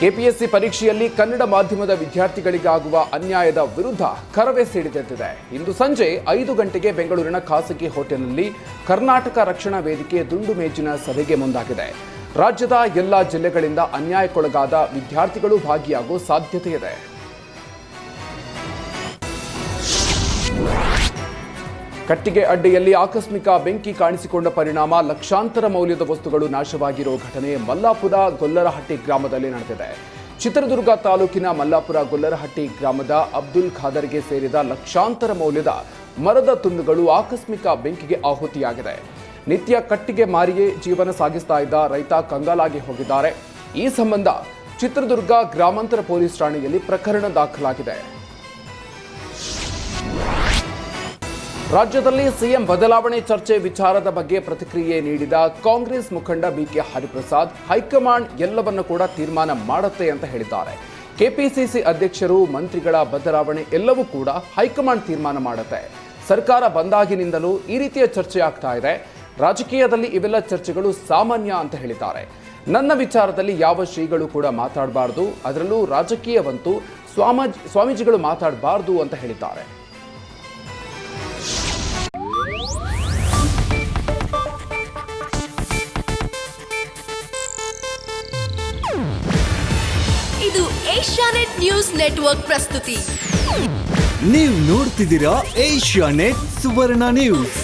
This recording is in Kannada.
ಕೆಪಿಎಸ್ಸಿ ಪರೀಕ್ಷೆಯಲ್ಲಿ ಕನ್ನಡ ಮಾಧ್ಯಮದ ವಿದ್ಯಾರ್ಥಿಗಳಿಗಾಗುವ ಅನ್ಯಾಯದ ವಿರುದ್ಧ ಕರವೇ ಸಿಡಿದೆದ್ದಿದೆ. ಇಂದು ಸಂಜೆ 5 ಗಂಟೆಗೆ ಬೆಂಗಳೂರಿನ ಖಾಸಗಿ ಹೋಟೆಲ್ನಲ್ಲಿ ಕರ್ನಾಟಕ ರಕ್ಷಣಾ ವೇದಿಕೆ ದುಂಡು ಮೇಜಿನ ಸಭೆಗೆ ಮುಂದಾಗಿದೆ. ರಾಜ್ಯದ ಎಲ್ಲ ಜಿಲ್ಲೆಗಳಿಂದ ಅನ್ಯಾಯಕ್ಕೊಳಗಾದ ವಿದ್ಯಾರ್ಥಿಗಳು ಭಾಗಿಯಾಗುವ ಸಾಧ್ಯತೆ ಇದೆ. ಕಟ್ಟಿಗೆ ಅಡ್ಡೆಯಲ್ಲಿ ಆಕಸ್ಮಿಕ ಬೆಂಕಿ ಕಾಣಿಸಿಕೊಂಡ ಪರಿಣಾಮ ಲಕ್ಷಾಂತರ ಮೌಲ್ಯದ ವಸ್ತುಗಳು ನಾಶವಾಗಿರುವ ಘಟನೆ ಮಲ್ಲಾಪುರ ಗೊಲ್ಲರಹಟ್ಟಿ ಗ್ರಾಮದಲ್ಲಿ ನಡೆದಿದೆ. ಚಿತ್ರದುರ್ಗ ತಾಲೂಕಿನ ಮಲ್ಲಾಪುರ ಗೊಲ್ಲರಹಟ್ಟಿ ಗ್ರಾಮದ ಅಬ್ದುಲ್ ಖಾದರ್ಗೆ ಸೇರಿದ ಲಕ್ಷಾಂತರ ಮೌಲ್ಯದ ಮರದ ತುಂಡುಗಳು ಆಕಸ್ಮಿಕ ಬೆಂಕಿಗೆ ಆಹುತಿಯಾಗಿದೆ. ನಿತ್ಯ ಕಟ್ಟಿಗೆ ಮಾರಿಯೇ ಜೀವನ ಸಾಗಿಸ್ತಾ ಇದ್ದ ರೈತ ಕಂಗಾಲಾಗಿ ಹೋಗಿದ್ದಾರೆ. ಈ ಸಂಬಂಧ ಚಿತ್ರದುರ್ಗ ಗ್ರಾಮಾಂತರ ಪೊಲೀಸ್ ಠಾಣೆಯಲ್ಲಿ ಪ್ರಕರಣ ದಾಖಲಾಗಿದೆ. ರಾಜ್ಯದಲ್ಲಿ ಸಿಎಂ ಬದಲಾವಣೆ ಚರ್ಚೆ ವಿಚಾರದ ಬಗ್ಗೆ ಪ್ರತಿಕ್ರಿಯೆ ನೀಡಿದ ಕಾಂಗ್ರೆಸ್ ಮುಖಂಡ ಬಿಕೆ ಹರಿಪ್ರಸಾದ್, ಹೈಕಮಾಂಡ್ ಎಲ್ಲವನ್ನೂ ಕೂಡ ತೀರ್ಮಾನ ಮಾಡುತ್ತೆ ಅಂತ ಹೇಳಿದ್ದಾರೆ. ಕೆಪಿಸಿಸಿ ಅಧ್ಯಕ್ಷರು, ಮಂತ್ರಿಗಳ ಬದಲಾವಣೆ ಎಲ್ಲವೂ ಕೂಡ ಹೈಕಮಾಂಡ್ ತೀರ್ಮಾನ ಮಾಡುತ್ತೆ. ಸರ್ಕಾರ ಬಂದಾಗಿನಿಂದಲೂ ಈ ರೀತಿಯ ಚರ್ಚೆ ಆಗ್ತಾ ಇದೆ. ರಾಜಕೀಯದಲ್ಲಿ ಇವೆಲ್ಲ ಚರ್ಚೆಗಳು ಸಾಮಾನ್ಯ ಅಂತ ಹೇಳಿದ್ದಾರೆ. ನನ್ನ ವಿಚಾರದಲ್ಲಿ ಯಾವ ಶ್ರೀಗಳು ಕೂಡ ಮಾತಾಡಬಾರ್ದು, ಅದರಲ್ಲೂ ರಾಜಕೀಯವಂತೂ ಸ್ವಾಮೀಜಿಗಳು ಮಾತಾಡಬಾರ್ದು ಅಂತ ಹೇಳಿದ್ದಾರೆ. ಇದು ಏಷ್ಯಾನೆಟ್ ನ್ಯೂಸ್ ನೆಟ್ವರ್ಕ್ ಪ್ರಸ್ತುತಿ. ನೀವು ನೋಡ್ತಿದ್ದೀರಾ ಏಷ್ಯಾನೆಟ್ ಸುವರ್ಣ ನ್ಯೂಸ್.